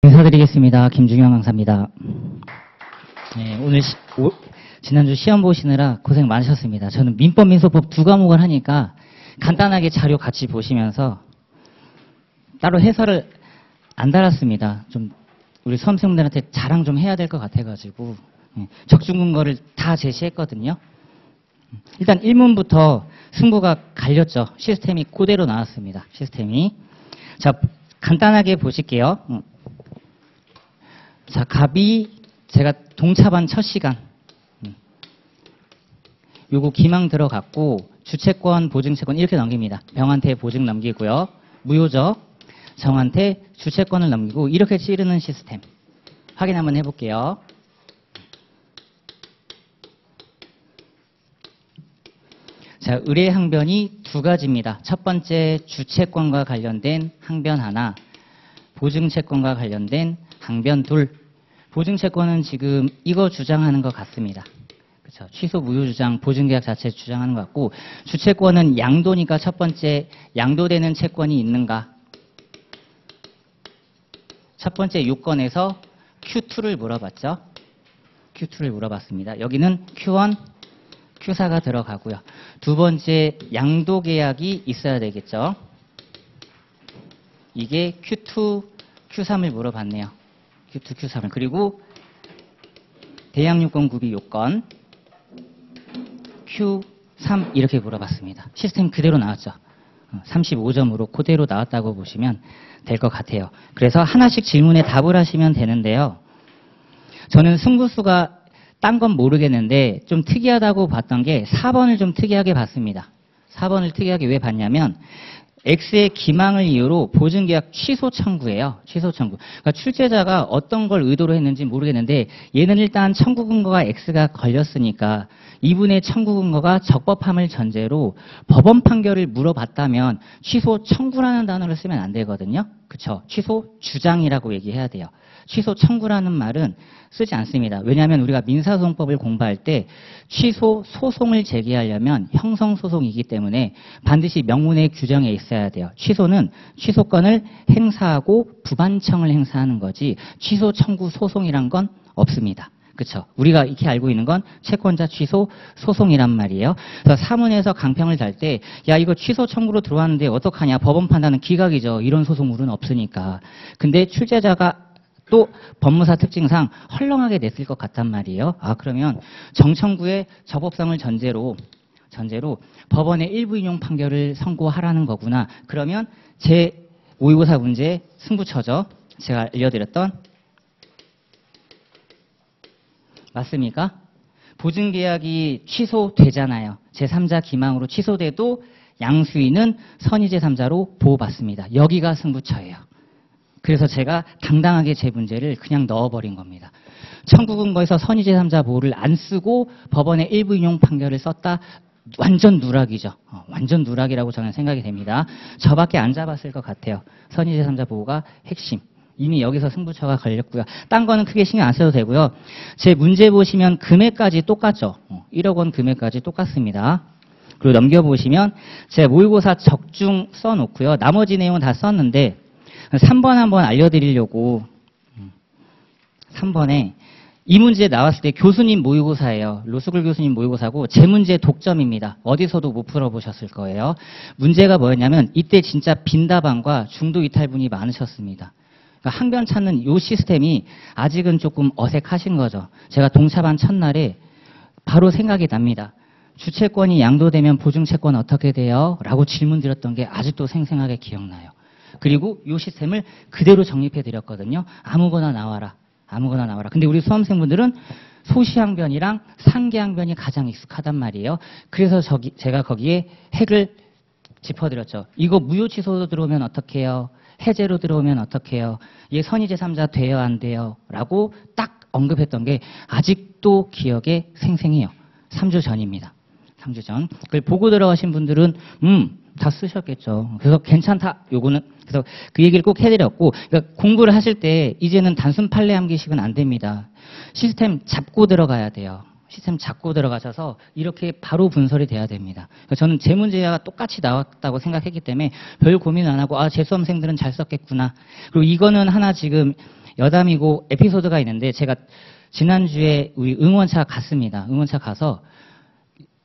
인사드리겠습니다. 김중현 강사입니다. 네, 오늘 지난주 시험 보시느라 고생 많으셨습니다. 저는 민법, 민소법 두 과목을 하니까 간단하게 자료 같이 보시면서 따로 해설을 안 달았습니다. 좀 우리 수험생분들한테 자랑 좀 해야 될 것 같아가지고 적중 근거를 다 제시했거든요. 일단 1문부터 승부가 갈렸죠. 시스템이 그대로 나왔습니다. 시스템이. 자, 간단하게 보실게요. 자, 갑이 제가 동차반 첫 시간. 요거 기망 들어갔고, 주채권, 보증채권 이렇게 넘깁니다. 병한테 보증 넘기고요. 무효죠. 정한테 주채권을 넘기고, 이렇게 찌르는 시스템. 확인 한번 해볼게요. 자, 의뢰 항변이 두 가지입니다. 첫 번째, 주채권과 관련된 항변 하나, 보증채권과 관련된 항변 둘. 보증채권은 지금 이거 주장하는 것 같습니다. 그렇죠? 취소 무효 주장, 보증계약 자체 주장하는 것 같고, 주채권은 양도니까 첫 번째, 양도되는 채권이 있는가? 첫 번째 요건에서 Q2를 물어봤죠? Q2를 물어봤습니다. 여기는 Q1, Q4가 들어가고요. 두 번째, 양도계약이 있어야 되겠죠? 이게 Q2, Q3을 물어봤네요. Q2, Q3을. 그리고 대양요건 구비 요건 Q3 이렇게 물어봤습니다. 시스템 그대로 나왔죠. 35점으로 그대로 나왔다고 보시면 될 것 같아요. 그래서 하나씩 질문에 답을 하시면 되는데요. 저는 승부수가 딴 건 모르겠는데 좀 특이하다고 봤던 게 4번을 좀 특이하게 봤습니다. 4번을 특이하게 왜 봤냐면 X의 기망을 이유로 보증계약 취소 청구예요. 취소 청구. 그러니까 출제자가 어떤 걸 의도로 했는지 모르겠는데 얘는 일단 청구 근거가 X가 걸렸으니까 이분의 청구 근거가 적법함을 전제로 법원 판결을 물어봤다면 취소 청구라는 단어를 쓰면 안 되거든요. 그쵸? 취소 주장이라고 얘기해야 돼요. 취소 청구라는 말은 쓰지 않습니다. 왜냐하면 우리가 민사소송법을 공부할 때 취소 소송을 제기하려면 형성소송이기 때문에 반드시 명문에 규정해 있어야 돼요. 취소는 취소권을 행사하고 부반청을 행사하는 거지 취소 청구 소송이란 건 없습니다. 그렇죠? 우리가 이렇게 알고 있는 건 채권자 취소 소송이란 말이에요. 그래서 사문에서 강평을 달 때 야 이거 취소 청구로 들어왔는데 어떡하냐 법원 판단은 기각이죠. 이런 소송물은 없으니까. 근데 출제자가 또 법무사 특징상 헐렁하게 냈을 것 같단 말이에요. 아 그러면 정청구의 적법성을 전제로 법원의 일부 인용 판결을 선고하라는 거구나. 그러면 제 모의고사 문제 승부처죠. 제가 알려드렸던 맞습니까? 보증계약이 취소되잖아요. 제3자 기망으로 취소돼도 양수인은 선의 제3자로 보호받습니다. 여기가 승부처예요. 그래서 제가 당당하게 제 문제를 그냥 넣어버린 겁니다. 청구 근거에서 선의 제3자 보호를 안 쓰고 법원의 일부 인용 판결을 썼다. 완전 누락이죠. 완전 누락이라고 저는 생각이 됩니다. 저밖에 안 잡았을 것 같아요. 선의 제3자 보호가 핵심. 이미 여기서 승부처가 걸렸고요. 딴 거는 크게 신경 안 써도 되고요. 제 문제 보시면 금액까지 똑같죠. 1억 원 금액까지 똑같습니다. 그리고 넘겨보시면 제 모의고사 적중 써놓고요. 나머지 내용은 다 썼는데 3번 한번 알려드리려고 3번에 이 문제 나왔을 때 교수님 모의고사예요. 로스쿨 교수님 모의고사고 제 문제 독점입니다. 어디서도 못 풀어보셨을 거예요. 문제가 뭐였냐면 이때 진짜 빈답안과 중도 이탈분이 많으셨습니다. 그러니까 항변 찾는 이 시스템이 아직은 조금 어색하신 거죠. 제가 동차반 첫날에 바로 생각이 납니다. 주채권이 양도되면 보증채권 어떻게 돼요? 라고 질문 드렸던 게 아직도 생생하게 기억나요. 그리고 이 시스템을 그대로 정립해 드렸거든요. 아무거나 나와라. 아무거나 나와라. 근데 우리 수험생분들은 소시항변이랑 상계항변이 가장 익숙하단 말이에요. 그래서 제가 거기에 핵을 짚어드렸죠. 이거 무효 취소로 들어오면 어떡해요? 해제로 들어오면 어떡해요? 이게 선의 제3자 돼요? 안 돼요? 라고 딱 언급했던 게 아직도 기억에 생생해요. 3주 전입니다. 3주 전. 그걸 보고 들어가신 분들은 다 쓰셨겠죠. 그래서 괜찮다. 요거는 그래서 그 얘기를 꼭 해드렸고, 그러니까 공부를 하실 때 이제는 단순 판례 암기식은 안 됩니다. 시스템 잡고 들어가야 돼요. 시스템 잡고 들어가셔서 이렇게 바로 분설이 돼야 됩니다. 그러니까 저는 제 문제가 똑같이 나왔다고 생각했기 때문에 별 고민 안 하고 제 수험생들은 잘 썼겠구나. 그리고 이거는 하나 지금 여담이고 에피소드가 있는데 제가 지난주에 우리 응원차 갔습니다. 응원차 가서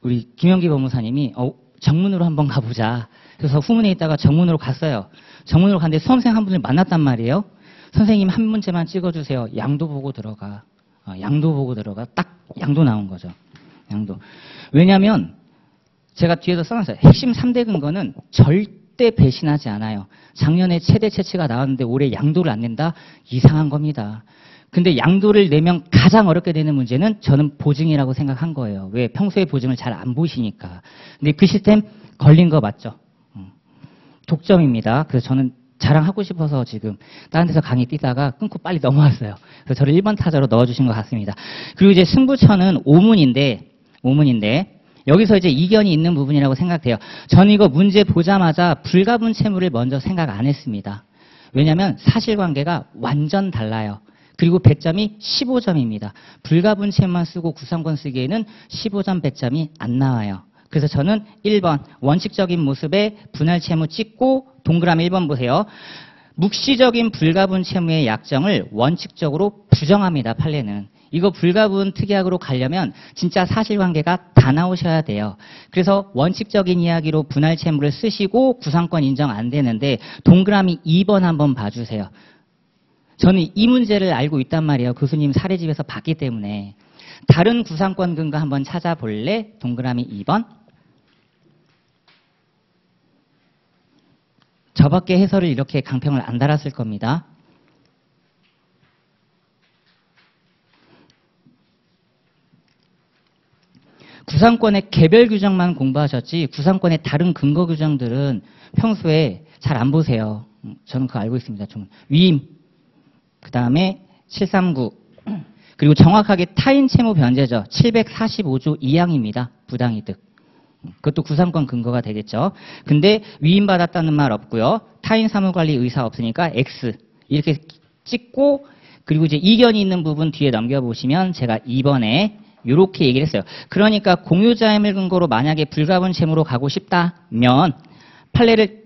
우리 김영기 법무사님이 정문으로 한번 가보자. 그래서 후문에 있다가 정문으로 갔어요. 정문으로 갔는데 수험생 한 분을 만났단 말이에요. 선생님 한 문제만 찍어주세요. 양도 보고 들어가. 양도 보고 들어가. 딱 양도 나온 거죠. 양도. 왜냐하면 제가 뒤에서 써놨어요. 핵심 3대 근거는 절대 배신하지 않아요. 작년에 최대 채취가 나왔는데 올해 양도를 안 낸다? 이상한 겁니다. 근데 양도를 내면 가장 어렵게 되는 문제는 저는 보증이라고 생각한 거예요. 왜? 평소에 보증을 잘 안 보시니까. 근데 그 시스템 걸린 거 맞죠? 독점입니다. 그래서 저는 자랑하고 싶어서 지금 다른 데서 강의 뛰다가 끊고 빨리 넘어왔어요. 그래서 저를 1번 타자로 넣어주신 것 같습니다. 그리고 이제 승부처는 오문인데 여기서 이제 이견이 있는 부분이라고 생각돼요. 저는 이거 문제 보자마자 불가분 채무를 먼저 생각 안 했습니다. 왜냐하면 사실관계가 완전 달라요. 그리고 배점이 15점입니다. 불가분 채무만 쓰고 구상권 쓰기에는 15점 배점이 안 나와요. 그래서 저는 1번 원칙적인 모습의 분할 채무 찍고 동그라미 1번 보세요. 묵시적인 불가분 채무의 약정을 원칙적으로 부정합니다. 판례는. 이거 불가분 특이학으로 가려면 진짜 사실관계가 다 나오셔야 돼요. 그래서 원칙적인 이야기로 분할 채무를 쓰시고 구상권 인정 안 되는데 동그라미 2번 한번 봐주세요. 저는 이 문제를 알고 있단 말이에요. 교수님 사례집에서 봤기 때문에. 다른 구상권 근거 한번 찾아볼래? 동그라미 2번. 저밖에 해설을 이렇게 강평을 안 달았을 겁니다. 구상권의 개별 규정만 공부하셨지 구상권의 다른 근거 규정들은 평소에 잘 안 보세요. 저는 그거 알고 있습니다. 좀 위임, 그 다음에 739, 그리고 정확하게 타인 채무 변제죠. 745조 2항입니다. 부당이득. 그것도 구상권 근거가 되겠죠. 근데 위임받았다는 말 없고요. 타인 사무관리 의사 없으니까 X 이렇게 찍고 그리고 이제 이견이 있는 부분 뒤에 넘겨보시면 제가 2번에 이렇게 얘기를 했어요. 그러니까 공유자임을 근거로 만약에 불가분 채무로 가고 싶다면 판례를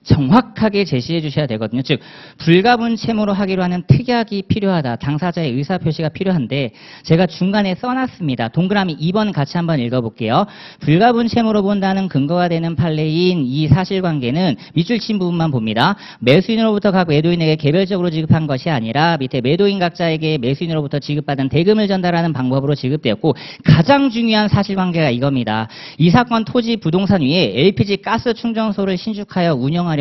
정확하게 제시해 주셔야 되거든요. 즉 불가분 채무로 하기로 하는 특약이 필요하다. 당사자의 의사표시가 필요한데 제가 중간에 써놨습니다. 동그라미 2번 같이 한번 읽어볼게요. 불가분 채무로 본다는 근거가 되는 판례인 이 사실관계는 밑줄 친 부분만 봅니다. 매수인으로부터 각 매도인에게 개별적으로 지급한 것이 아니라 밑에 매도인 각자에게 매수인으로부터 지급받은 대금을 전달하는 방법으로 지급되었고 가장 중요한 사실관계가 이겁니다. 이 사건 토지 부동산 위에 LPG 가스 충전소를 신축하여 운영하려고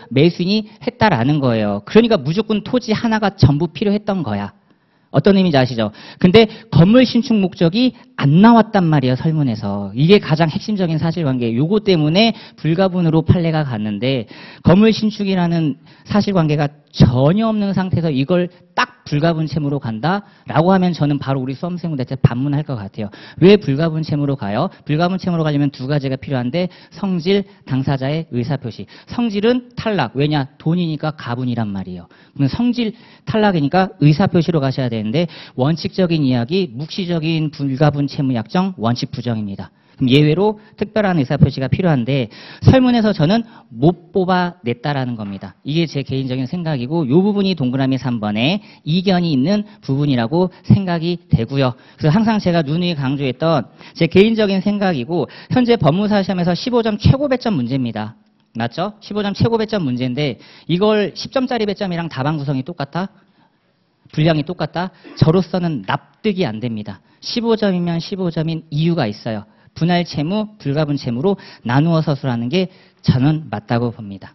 매수인이 했다라는 거예요. 그러니까 무조건 토지 하나가 전부 필요했던 거야. 어떤 의미인지 아시죠? 근데 건물 신축 목적이 안 나왔단 말이에요. 설문에서. 이게 가장 핵심적인 사실관계. 요거 때문에 불가분으로 판례가 갔는데 건물 신축이라는 사실관계가 전혀 없는 상태에서 이걸 딱 불가분 채무로 간다라고 하면 저는 바로 우리 수험생분들한테 반문할 것 같아요. 왜 불가분 채무로 가요? 불가분 채무로 가려면 두 가지가 필요한데 성질, 당사자의 의사표시. 성질은 탈락. 왜냐? 돈이니까 가분이란 말이에요. 그러면 성질 탈락이니까 의사표시로 가셔야 되는데 원칙적인 이야기, 묵시적인 불가분 채무 약정, 원칙 부정입니다. 그럼 예외로 특별한 의사표시가 필요한데 설문에서 저는 못 뽑아냈다라는 겁니다. 이게 제 개인적인 생각이고 이 부분이 동그라미 3번에 이견이 있는 부분이라고 생각이 되고요. 그래서 항상 제가 누누이 강조했던 제 개인적인 생각이고 현재 법무사 시험에서 15점 최고 배점 문제입니다. 맞죠? 15점 최고 배점 문제인데 이걸 10점짜리 배점이랑 답안 구성이 똑같아? 분량이 똑같다? 저로서는 납득이 안 됩니다. 15점이면 15점인 이유가 있어요. 분할 채무, 불가분 채무로 나누어 서술하는 게 저는 맞다고 봅니다.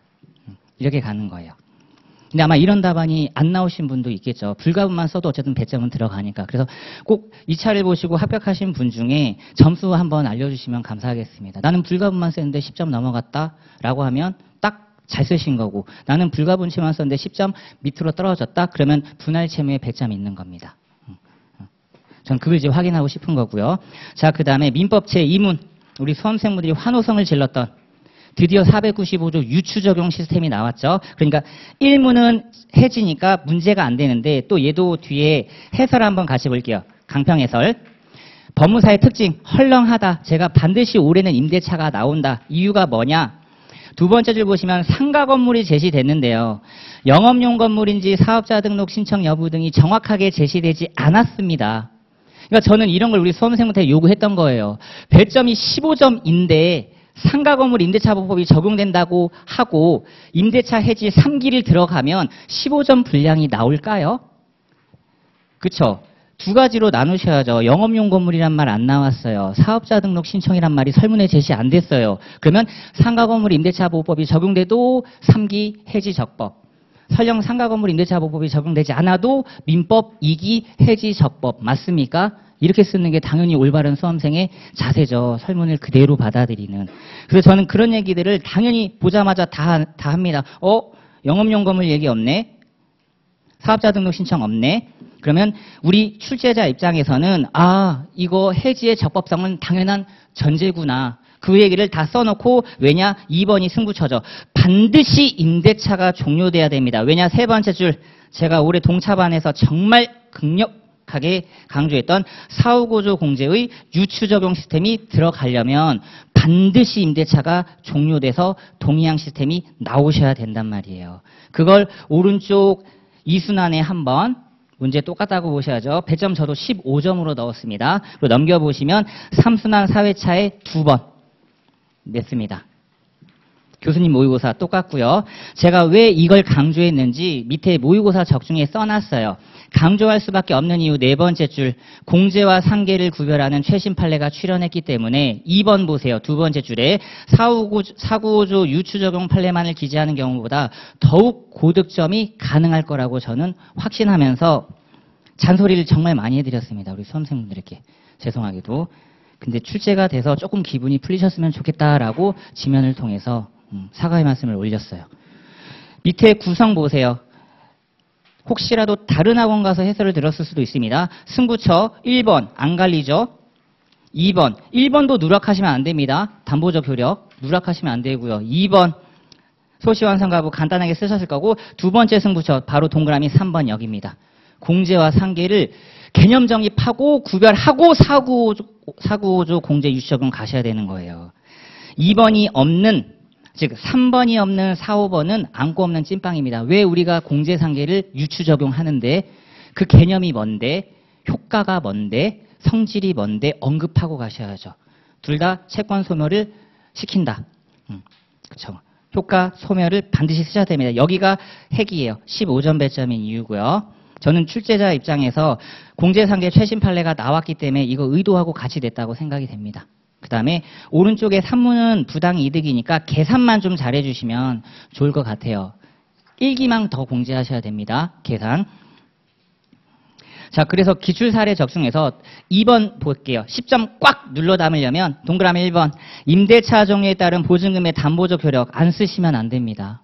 이렇게 가는 거예요. 근데 아마 이런 답안이 안 나오신 분도 있겠죠. 불가분만 써도 어쨌든 배점은 들어가니까. 그래서 꼭 이 차를 보시고 합격하신 분 중에 점수 한번 알려주시면 감사하겠습니다. 나는 불가분만 썼는데 10점 넘어갔다라고 하면 딱 잘 쓰신 거고 나는 불가분 채무만 썼는데 10점 밑으로 떨어졌다? 그러면 분할 채무에 배점이 있는 겁니다. 전 그걸 이제 확인하고 싶은 거고요. 자, 그 다음에 민법 제2문. 우리 수험생분들이 환호성을 질렀던 드디어 495조 유추 적용 시스템이 나왔죠. 그러니까 1문은 해지니까 문제가 안 되는데 또 얘도 뒤에 해설 한번 같이 볼게요. 강평 해설. 법무사의 특징, 헐렁하다. 제가 반드시 올해는 임대차가 나온다. 이유가 뭐냐? 두 번째 줄 보시면 상가 건물이 제시됐는데요. 영업용 건물인지 사업자 등록 신청 여부 등이 정확하게 제시되지 않았습니다. 그러니까 저는 이런 걸 우리 수험생한테 요구했던 거예요. 배점이 15점인데 상가 건물 임대차 보호법이 적용된다고 하고 임대차 해지 3기를 들어가면 15점 분량이 나올까요? 그쵸? 두 가지로 나누셔야죠. 영업용 건물이란 말 안 나왔어요. 사업자 등록 신청이란 말이 설문에 제시 안 됐어요. 그러면 상가 건물 임대차 보호법이 적용돼도 3기 해지 적법. 설령 상가 건물 임대차 보호법이 적용되지 않아도 민법 2기 해지 적법 맞습니까? 이렇게 쓰는 게 당연히 올바른 수험생의 자세죠. 설문을 그대로 받아들이는. 그래서 저는 그런 얘기들을 당연히 보자마자 다 합니다. 영업용 건물 얘기 없네. 사업자 등록 신청 없네. 그러면 우리 출제자 입장에서는 이거 해지의 적법성은 당연한 전제구나. 그 얘기를 다 써놓고 왜냐? 2번이 승부처죠. 반드시 임대차가 종료돼야 됩니다. 왜냐? 세 번째 줄 제가 올해 동차반에서 정말 강력하게 강조했던 사후구조 공제의 유추 적용 시스템이 들어가려면 반드시 임대차가 종료돼서 동의항 시스템이 나오셔야 된단 말이에요. 그걸 오른쪽 이순환에 한번 문제 똑같다고 보셔야죠. 배점 저도 15점으로 넣었습니다. 그리고 넘겨보시면 3순환 4회차에 2번 냈습니다. 교수님 모의고사 똑같고요. 제가 왜 이걸 강조했는지 밑에 모의고사 적중에 써놨어요. 강조할 수밖에 없는 이유 네 번째 줄 공제와 상계를 구별하는 최신 판례가 출현했기 때문에 2번 보세요. 두 번째 줄에 사구조 유추 적용 판례만을 기재하는 경우보다 더욱 고득점이 가능할 거라고 저는 확신하면서 잔소리를 정말 많이 해드렸습니다. 우리 수험생분들에게. 죄송하게도. 근데 출제가 돼서 조금 기분이 풀리셨으면 좋겠다라고 지면을 통해서 사과의 말씀을 올렸어요. 밑에 구성 보세요. 혹시라도 다른 학원 가서 해설을 들었을 수도 있습니다. 승부처 1번 안 갈리죠. 2번 1번도 누락하시면 안 됩니다. 담보적 효력 누락하시면 안 되고요. 2번 소시완성가부 간단하게 쓰셨을 거고 두 번째 승부처 바로 동그라미 3번 여기입니다. 공제와 상계를 개념 정립하고 구별하고 사구조 공제 유추적용 가셔야 되는 거예요. 2번이 없는 즉 3번이 없는 4, 5번은 안고 없는 찐빵입니다. 왜 우리가 공제 상계를 유추 적용하는데 그 개념이 뭔데 효과가 뭔데 성질이 뭔데 언급하고 가셔야죠. 둘 다 채권 소멸을 시킨다. 그렇죠. 효과 소멸을 반드시 쓰셔야 됩니다. 여기가 핵이에요. 15점 배점인 이유고요. 저는 출제자 입장에서 공제상계 최신 판례가 나왔기 때문에 이거 의도하고 같이 냈다고 생각이 됩니다. 그 다음에 오른쪽에 산문은 부당이득이니까 계산만 좀 잘해주시면 좋을 것 같아요. 1기만 더 공제하셔야 됩니다. 계산. 자, 그래서 기출사례 적중에서 2번 볼게요. 10점 꽉 눌러 담으려면 동그라미 1번 임대차 종류에 따른 보증금의 담보적 효력 안 쓰시면 안 됩니다.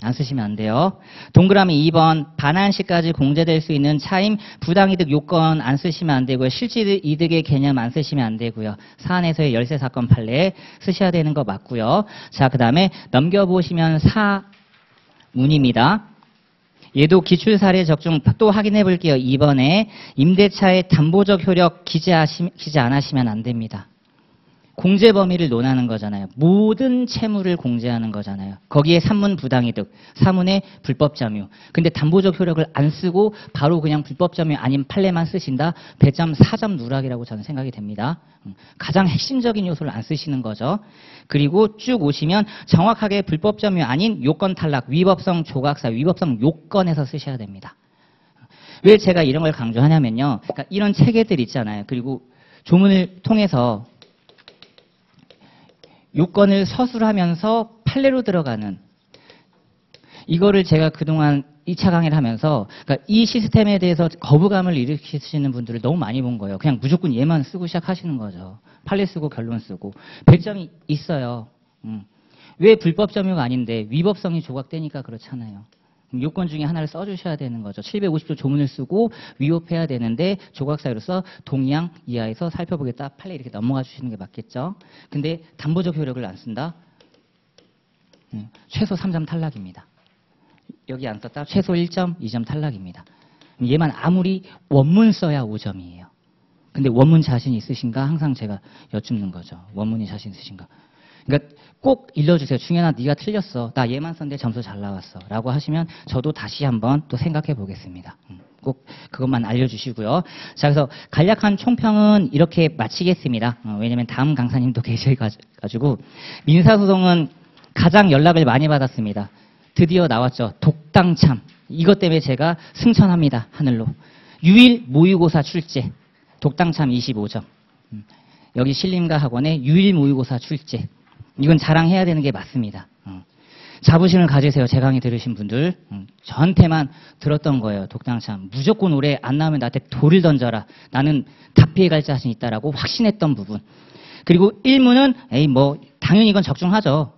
안 쓰시면 안 돼요. 동그라미 2번 반환시까지 공제될 수 있는 차임 부당이득 요건 안 쓰시면 안 되고요. 실질이득의 개념 안 쓰시면 안 되고요. 사안에서의 열세 사건 판례 쓰셔야 되는 거 맞고요. 자, 그 다음에 넘겨보시면 사문입니다. 얘도 기출사례 적중 또 확인해 볼게요. 2번에 임대차의 담보적 효력 기재 안 하시면 안 됩니다. 공제 범위를 논하는 거잖아요. 모든 채무를 공제하는 거잖아요. 거기에 산문 부당이득, 사문의 불법 점유. 근데 담보적 효력을 안 쓰고 바로 그냥 불법 점유 아닌 판례만 쓰신다? 배점 4점 누락이라고 저는 생각이 됩니다. 가장 핵심적인 요소를 안 쓰시는 거죠. 그리고 쭉 오시면 정확하게 불법 점유 아닌 요건 탈락, 위법성 조각사, 위법성 요건에서 쓰셔야 됩니다. 왜 제가 이런 걸 강조하냐면요. 그러니까 이런 체계들 있잖아요. 그리고 조문을 통해서 요건을 서술하면서 판례로 들어가는 이거를 제가 그동안 2차 강의를 하면서 그러니까 이 시스템에 대해서 거부감을 일으키시는 분들을 너무 많이 본 거예요. 그냥 무조건 얘만 쓰고 시작하시는 거죠. 판례 쓰고 결론 쓰고. 배점이 있어요. 왜 불법 점유가 아닌데 위법성이 조각되니까 그렇잖아요. 요건 중에 하나를 써주셔야 되는 거죠. 750조 조문을 쓰고 위법해야 되는데 조각사유로서 동의항 이하에서 살펴보겠다. 판례 이렇게 넘어가 주시는 게 맞겠죠. 근데 담보적 효력을 안 쓴다? 최소 3점 탈락입니다. 여기 안 썼다? 최소 1점, 2점 탈락입니다. 얘만 아무리 원문 써야 5점이에요. 근데 원문 자신 있으신가? 항상 제가 여쭙는 거죠. 원문이 자신 있으신가? 그러니까 꼭 일러주세요. 중현아, 네가 틀렸어. 나 얘만 썼는데 점수 잘 나왔어. 라고 하시면 저도 다시 한번 또 생각해 보겠습니다. 꼭 그것만 알려주시고요. 자, 그래서 간략한 총평은 이렇게 마치겠습니다. 왜냐면 다음 강사님도 계셔가지고 민사소송은 가장 연락을 많이 받았습니다. 드디어 나왔죠. 독당참. 이것 때문에 제가 승천합니다. 하늘로. 유일 모의고사 출제. 독당참 25점. 여기 신림가 학원의 유일 모의고사 출제. 이건 자랑해야 되는 게 맞습니다. 자부심을 가지세요. 제 강의 들으신 분들. 저한테만 들었던 거예요. 독당참. 무조건 올해 안 나오면 나한테 돌을 던져라. 나는 답피해갈 자신 있다라고 확신했던 부분. 그리고 1문은 당연히 이건 적중하죠.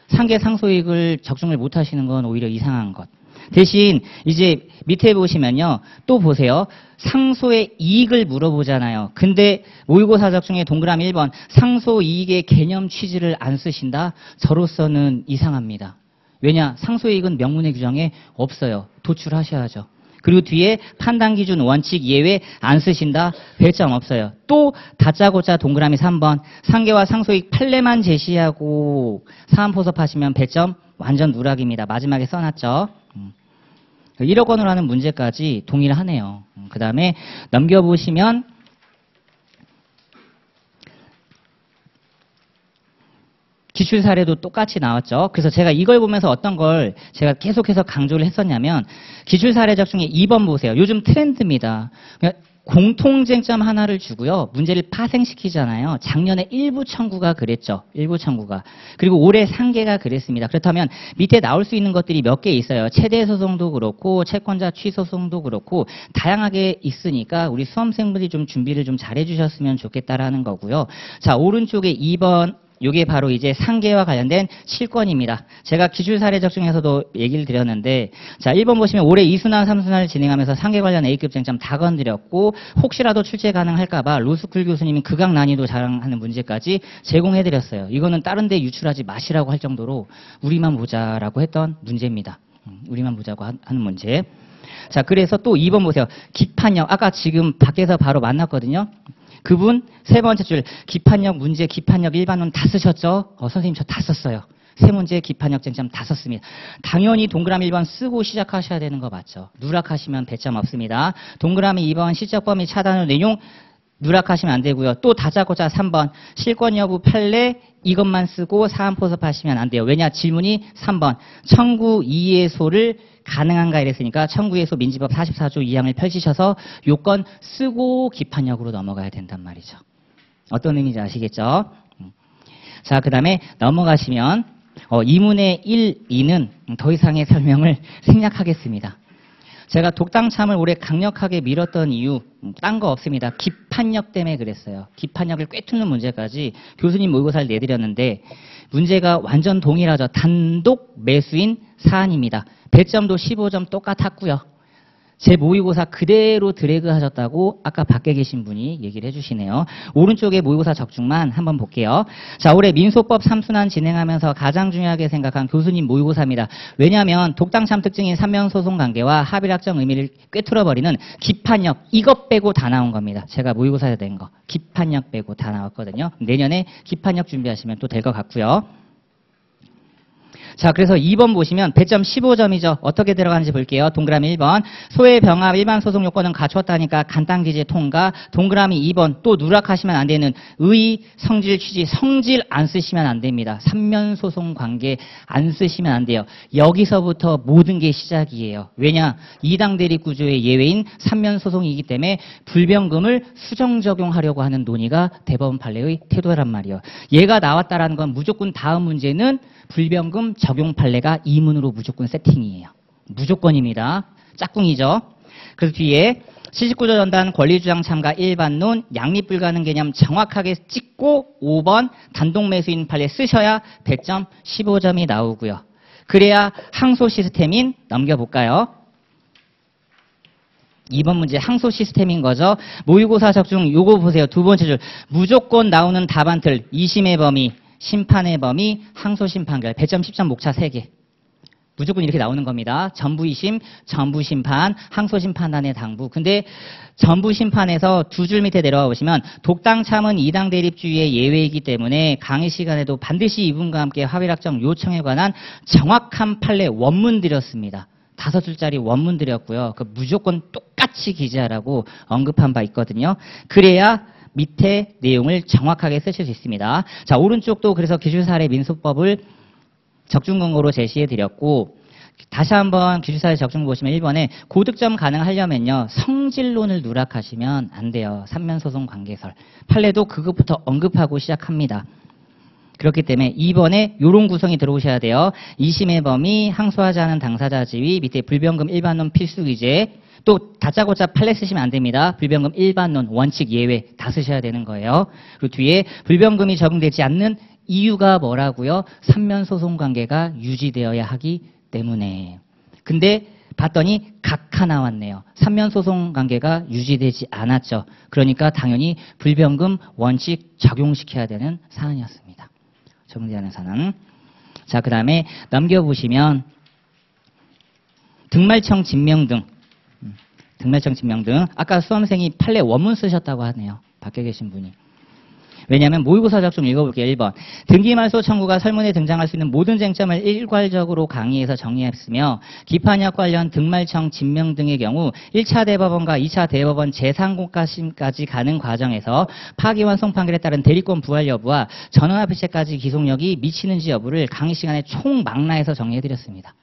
상계 상소이익을 적중을 못 하시는 건 오히려 이상한 것. 대신 이제 밑에 보시면요. 또 보세요. 상소의 이익을 물어보잖아요. 근데 모의고사 적중에 동그라미 1번 상소이익의 개념 취지를 안 쓰신다? 저로서는 이상합니다. 왜냐? 상소이익은 명문의 규정에 없어요. 도출하셔야죠. 그리고 뒤에 판단기준 원칙 예외 안 쓰신다? 배점 없어요. 또 다짜고짜 동그라미 3번 상계와 상소이익 판례만 제시하고 사안포섭하시면 배점 완전 누락입니다. 마지막에 써놨죠. 1억 원으로 하는 문제까지 동일하네요. 그 다음에 넘겨보시면 기출 사례도 똑같이 나왔죠. 그래서 제가 이걸 보면서 어떤 걸 제가 계속해서 강조를 했었냐면 기출 사례 적중에 2번 보세요. 요즘 트렌드입니다. 공통쟁점 하나를 주고요. 문제를 파생시키잖아요. 작년에 일부 청구가 그랬죠. 일부 청구가. 그리고 올해 상계가 그랬습니다. 그렇다면 밑에 나올 수 있는 것들이 몇 개 있어요. 최대 소송도 그렇고 채권자 취소송도 그렇고 다양하게 있으니까 우리 수험생분들이 좀 준비를 좀 잘해 주셨으면 좋겠다라는 거고요. 자, 오른쪽에 2번 이게 바로 이제 상계와 관련된 실권입니다. 제가 기출 사례 적중에서도 얘기를 드렸는데 자 1번 보시면 올해 2순환, 3순환을 진행하면서 상계 관련 A급 쟁점 다 건드렸고 혹시라도 출제 가능할까 봐 로스쿨 교수님이 극악 난이도 자랑하는 문제까지 제공해드렸어요. 이거는 다른 데 유출하지 마시라고 할 정도로 우리만 보자라고 했던 문제입니다. 우리만 보자고 하는 문제. 자 그래서 또 2번 보세요. 기판력 아까 지금 밖에서 바로 만났거든요. 그분 세 번째 줄 기판력 문제 기판력 일반론 다 쓰셨죠? 선생님 저 다 썼어요. 세 문제 기판력 쟁점 다 썼습니다. 당연히 동그라미 1번 쓰고 시작하셔야 되는 거 맞죠? 누락하시면 배점 없습니다. 동그라미 2번 시적 범위 차단의 내용 누락하시면 안 되고요. 또 다짜고짜 3번 실권 여부 판례 이것만 쓰고 사안 포섭하시면 안 돼요. 왜냐 질문이 3번 청구 이해소를 가능한가 이랬으니까 청구예소 민지법 44조 2항을 펼치셔서 요건 쓰고 기판력으로 넘어가야 된단 말이죠. 어떤 의미인지 아시겠죠? 자, 그 다음에 넘어가시면 2문의 1, 2는 더 이상의 설명을 생략하겠습니다. 제가 독당참을 올해 강력하게 밀었던 이유 딴 거 없습니다. 기판력 때문에 그랬어요. 기판력을 꿰뚫는 문제까지 교수님 모의고사를 내드렸는데 문제가 완전 동일하죠. 단독 매수인 사안입니다. 배점도 15점 똑같았고요. 제 모의고사 그대로 드래그 하셨다고 아까 밖에 계신 분이 얘기를 해주시네요. 오른쪽에 모의고사 적중만 한번 볼게요. 자, 올해 민소법 3순환 진행하면서 가장 중요하게 생각한 교수님 모의고사입니다. 왜냐하면 독당참 특징인 삼면소송 관계와 합의락정 의미를 꿰뚫어버리는 기판력 이것 빼고 다 나온 겁니다. 제가 모의고사에 낸 거 기판력 빼고 다 나왔거든요. 내년에 기판력 준비하시면 또 될 것 같고요. 자, 그래서 2번 보시면 배점 15점이죠. 어떻게 들어가는지 볼게요. 동그라미 1번. 소외 병합 일반 소송 요건은 갖췄다니까 간단 기재 통과. 동그라미 2번. 또 누락하시면 안 되는 의, 성질, 취지. 성질 안 쓰시면 안 됩니다. 삼면 소송 관계 안 쓰시면 안 돼요. 여기서부터 모든 게 시작이에요. 왜냐? 이당 대립 구조의 예외인 삼면 소송이기 때문에 불변금을 수정 적용하려고 하는 논의가 대법원 판례의 태도란 말이에요. 얘가 나왔다라는 건 무조건 다음 문제는 불변금 적용 판례가 이문으로 무조건 세팅이에요. 무조건입니다. 짝꿍이죠. 그래서 뒤에 시식구조 전단 권리주장 참가 일반론 양립 불가능 개념 정확하게 찍고 5번 단독 매수인 판례 쓰셔야 배점 15점이 나오고요. 그래야 항소 시스템인 넘겨볼까요? 2번 문제 항소 시스템인 거죠. 모의고사 적중 요거 보세요. 두 번째 줄 무조건 나오는 답안틀 2심의 범위 심판의 범위, 항소심 판결, 배점 10점 목차 3개. 무조건 이렇게 나오는 겁니다. 전부이심, 전부심판, 항소심판단의 당부. 근데 전부심판에서 두 줄 밑에 내려와 보시면 독당참은 이당 대립주의의 예외이기 때문에 강의 시간에도 반드시 이분과 함께 화별학정 요청에 관한 정확한 판례 원문 드렸습니다. 5줄짜리 원문 드렸고요. 그 무조건 똑같이 기재하라고 언급한 바 있거든요. 그래야 밑에 내용을 정확하게 쓰실 수 있습니다. 자, 오른쪽도 그래서 기술사례 민소법을 적중근거로 제시해 드렸고, 다시 한번 기술사례 적중 보시면 1번에 고득점 가능하려면요, 성질론을 누락하시면 안 돼요. 삼면소송 관계설. 판례도 그것부터 언급하고 시작합니다. 그렇기 때문에 2번에 요런 구성이 들어오셔야 돼요. 2심의 범위, 항소하지 않은 당사자 지위, 밑에 불변금 일반론 필수 기재, 또 다짜고짜 판례 쓰시면 안 됩니다. 불변금 일반론, 원칙, 예외 다 쓰셔야 되는 거예요. 그리고 뒤에 불변금이 적용되지 않는 이유가 뭐라고요? 삼면소송 관계가 유지되어야 하기 때문에. 근데 봤더니 각하 나왔네요. 삼면소송 관계가 유지되지 않았죠. 그러니까 당연히 불변금 원칙 적용시켜야 되는 사안이었습니다. 적용되는 사안. 자, 그 다음에 넘겨보시면 등말청 진명 등. 등말청 진명 등. 아까 수험생이 판례 원문 쓰셨다고 하네요. 밖에 계신 분이. 왜냐하면 모의고사 적중 읽어볼게요. 1번. 등기말소 청구가 설문에 등장할 수 있는 모든 쟁점을 일괄적으로 강의해서 정리했으며 기판약 관련 등말청 진명 등의 경우 1차 대법원과 2차 대법원 제3공가심까지 가는 과정에서 파기환송 판결에 따른 대리권 부활 여부와 전원합의체까지 기속력이 미치는지 여부를 강의 시간에 총망라해서 정리해드렸습니다.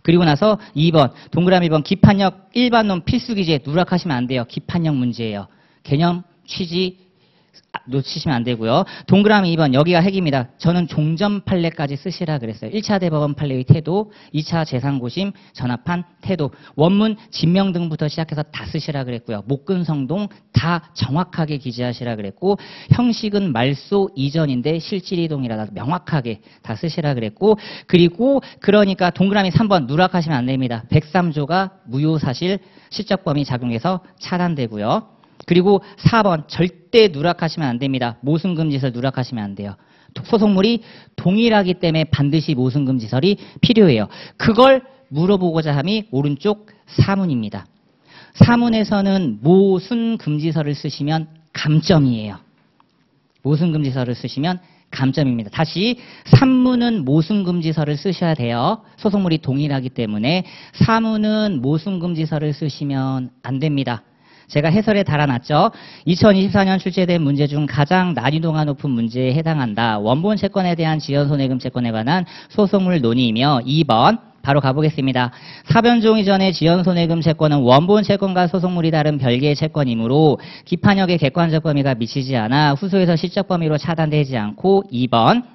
그리고 나서 2번, 동그라미 1번 기판역 일반론 필수기재 누락하시면 안 돼요. 기판역 문제예요. 개념, 취지 놓치시면 안 되고요. 동그라미 2번 여기가 핵입니다. 저는 종전 판례까지 쓰시라 그랬어요. 1차 대법원 판례의 태도, 2차 재상고심, 전합판 태도, 원문, 진명 등부터 시작해서 다 쓰시라 그랬고요. 목근성동 다 정확하게 기재하시라 그랬고, 형식은 말소 이전인데 실질이동이라 명확하게 다 쓰시라 그랬고, 그리고 그러니까 동그라미 3번 누락하시면 안 됩니다. 103조가 무효사실 실적범위 작용해서 차단되고요. 그리고 4번 절대 누락하시면 안 됩니다. 모순금지설 누락하시면 안 돼요. 소송물이 동일하기 때문에 반드시 모순금지설이 필요해요. 그걸 물어보고자 함이 오른쪽 사문입니다. 사문에서는 모순금지설을 쓰시면 감점이에요. 모순금지설을 쓰시면 감점입니다. 다시 산문은 모순금지설을 쓰셔야 돼요. 소송물이 동일하기 때문에 사문은 모순금지설을 쓰시면 안 됩니다. 제가 해설에 달아놨죠. 2024년 출제된 문제 중 가장 난이도가 높은 문제에 해당한다. 원본 채권에 대한 지연손해금 채권에 관한 소송물 논의이며 2번 바로 가보겠습니다. 사변종 이전의 지연손해금 채권은 원본 채권과 소송물이 다른 별개의 채권이므로 기판역의 객관적 범위가 미치지 않아 후소에서 시적 범위로 차단되지 않고 2번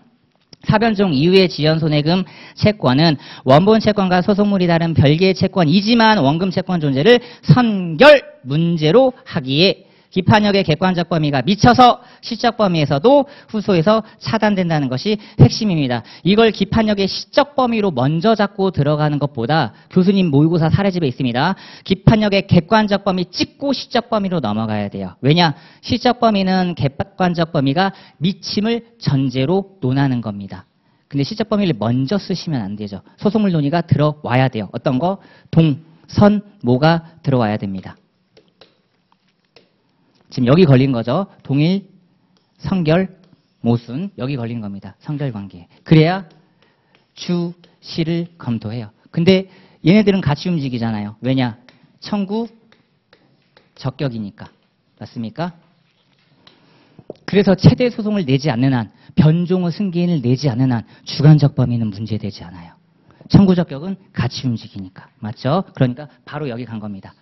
사변종 이후의 지연손해금 채권은 원본 채권과 소송물이 다른 별개의 채권이지만 원금 채권 존재를 선결 문제로 하기에 기판역의 객관적 범위가 미쳐서 시적 범위에서도 후소에서 차단된다는 것이 핵심입니다. 이걸 기판역의 시적 범위로 먼저 잡고 들어가는 것보다 교수님 모의고사 사례집에 있습니다. 기판역의 객관적 범위 찍고 시적 범위로 넘어가야 돼요. 왜냐? 시적 범위는 객관적 범위가 미침을 전제로 논하는 겁니다. 근데 시적 범위를 먼저 쓰시면 안 되죠. 소송물 논의가 들어와야 돼요. 어떤 거? 동, 선, 모가 들어와야 됩니다. 지금 여기 걸린 거죠. 동일, 성결, 모순. 여기 걸린 겁니다. 성결관계. 그래야 주, 시를 검토해요. 근데 얘네들은 같이 움직이잖아요. 왜냐? 청구, 적격이니까. 맞습니까? 그래서 최대 소송을 내지 않는 한, 변종의 승계인을 내지 않는 한 주관적 범위는 문제되지 않아요. 청구 적격은 같이 움직이니까. 맞죠? 그러니까 바로 여기 간 겁니다.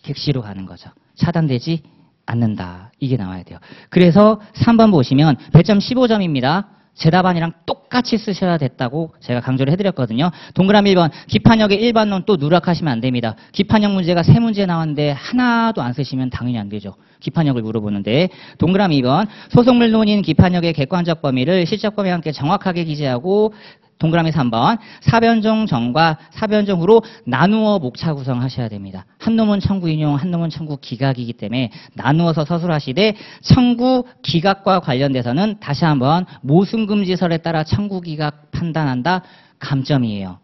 객시로 가는 거죠. 차단되지 않는다. 이게 나와야 돼요. 그래서 3번 보시면 배점 15점입니다. 제 답안이랑 똑같이 쓰셔야 됐다고 제가 강조를 해드렸거든요. 동그라미 1번 기판역의 일반론 또 누락하시면 안 됩니다. 기판역 문제가 3문제 나왔는데 하나도 안 쓰시면 당연히 안 되죠. 기판역을 물어보는데 동그라미 2번 소송물 논의인 기판역의 객관적 범위를 실적 범위와 함께 정확하게 기재하고 동그라미 3번 사변종 전과 사변종 후로 나누어 목차 구성하셔야 됩니다. 한 놈은 청구 인용, 한 놈은 청구 기각이기 때문에 나누어서 서술하시되 청구 기각과 관련돼서는 다시 한번 모순금지설에 따라 청구 기각 판단한다. 감점이에요.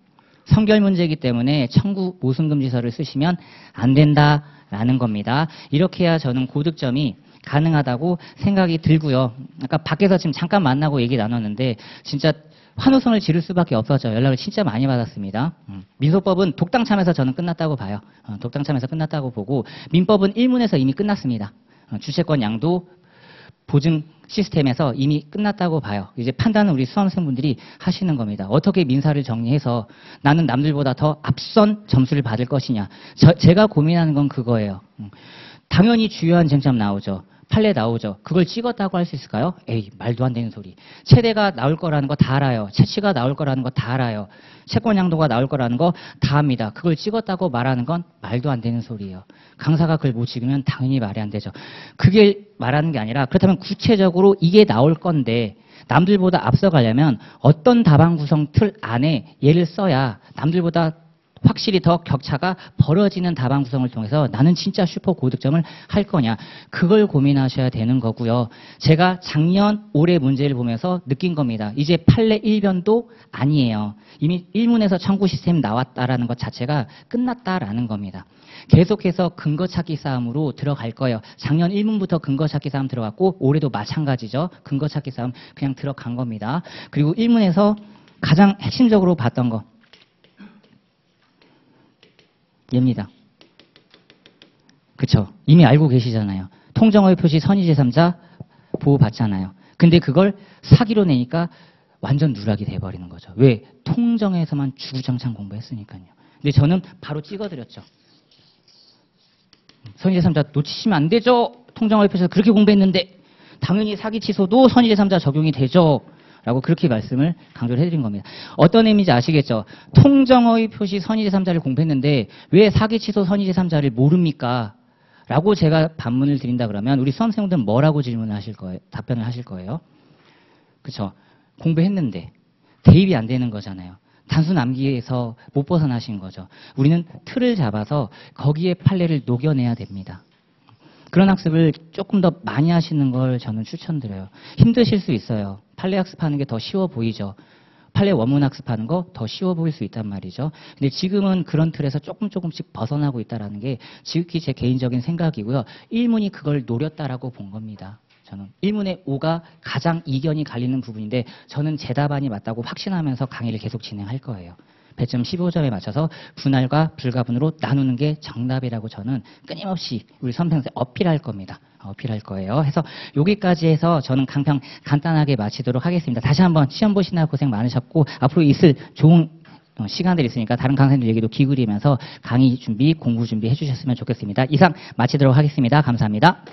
성결 문제이기 때문에 청구 모순금지서를 쓰시면 안 된다라는 겁니다. 이렇게 해야 저는 고득점이 가능하다고 생각이 들고요. 아까 밖에서 지금 잠깐 만나고 얘기 나눴는데 진짜 환호성을 지를 수밖에 없었죠. 연락을 진짜 많이 받았습니다. 민소법은 독당참에서 저는 끝났다고 봐요. 독당참에서 끝났다고 보고 민법은 1문에서 이미 끝났습니다. 주체권 양도 보증 시스템에서 이미 끝났다고 봐요. 이제 판단은 우리 수험생분들이 하시는 겁니다. 어떻게 민사를 정리해서 나는 남들보다 더 앞선 점수를 받을 것이냐. 제가 고민하는 건 그거예요. 당연히 주요한 쟁점 나오죠. 판례 나오죠. 그걸 찍었다고 할 수 있을까요? 에이, 말도 안 되는 소리. 최대가 나올 거라는 거 다 알아요. 채취가 나올 거라는 거 다 알아요. 채권 양도가 나올 거라는 거 다 압니다. 그걸 찍었다고 말하는 건 말도 안 되는 소리예요. 강사가 그걸 못 찍으면 당연히 말이 안 되죠. 그게 말하는 게 아니라 그렇다면 구체적으로 이게 나올 건데 남들보다 앞서가려면 어떤 답안 구성 틀 안에 얘를 써야 남들보다 확실히 더 격차가 벌어지는 답안 구성을 통해서 나는 진짜 슈퍼 고득점을 할 거냐. 그걸 고민하셔야 되는 거고요. 제가 작년, 올해 문제를 보면서 느낀 겁니다. 이제 판례 1변도 아니에요. 이미 1문에서 청구 시스템 나왔다라는 것 자체가 끝났다라는 겁니다. 계속해서 근거 찾기 싸움으로 들어갈 거예요. 작년 1문부터 근거 찾기 싸움 들어갔고 올해도 마찬가지죠. 근거 찾기 싸움 그냥 들어간 겁니다. 그리고 1문에서 가장 핵심적으로 봤던 거. 얘입니다. 그쵸? 이미 알고 계시잖아요. 통정허위 표시 선의제3자 보호받잖아요. 근데 그걸 사기로 내니까 완전 누락이 돼버리는 거죠. 왜? 통정에서만 주구장창 공부했으니까요. 근데 저는 바로 찍어드렸죠. 선의제3자 놓치시면 안 되죠. 통정허위 표시에서 그렇게 공부했는데 당연히 사기 취소도 선의제3자 적용이 되죠. 라고 그렇게 말씀을 강조를 해드린 겁니다. 어떤 의미인지 아시겠죠? 통정허위 표시 선의제3자를 공부했는데 왜 사기 취소 선의제3자를 모릅니까? 라고 제가 반문을 드린다 그러면 우리 수험생분들은 뭐라고 질문을 하실 거예요? 답변을 하실 거예요? 그쵸? 공부했는데 대입이 안 되는 거잖아요. 단순 암기에서 못 벗어나신 거죠. 우리는 틀을 잡아서 거기에 판례를 녹여내야 됩니다. 그런 학습을 조금 더 많이 하시는 걸 저는 추천드려요. 힘드실 수 있어요. 판례 학습하는 게 더 쉬워 보이죠. 판례 원문 학습하는 거 더 쉬워 보일 수 있단 말이죠. 근데 지금은 그런 틀에서 조금씩 벗어나고 있다는 게 지극히 제 개인적인 생각이고요. 1문이 그걸 노렸다라고 본 겁니다. 저는 1문의 5가 가장 이견이 갈리는 부분인데 저는 제 답안이 맞다고 확신하면서 강의를 계속 진행할 거예요. 배점 15점에 맞춰서 분할과 불가분으로 나누는 게 정답이라고 저는 끊임없이 우리 수험생한테 어필할 겁니다. 어필할 거예요. 해서 여기까지 해서 저는 강평 간단하게 마치도록 하겠습니다. 다시 한번 시험 보시느라 고생 많으셨고 앞으로 있을 좋은 시간들이 있으니까 다른 강사님들 얘기도 기울이면서 강의 준비, 공부 준비 해주셨으면 좋겠습니다. 이상 마치도록 하겠습니다. 감사합니다.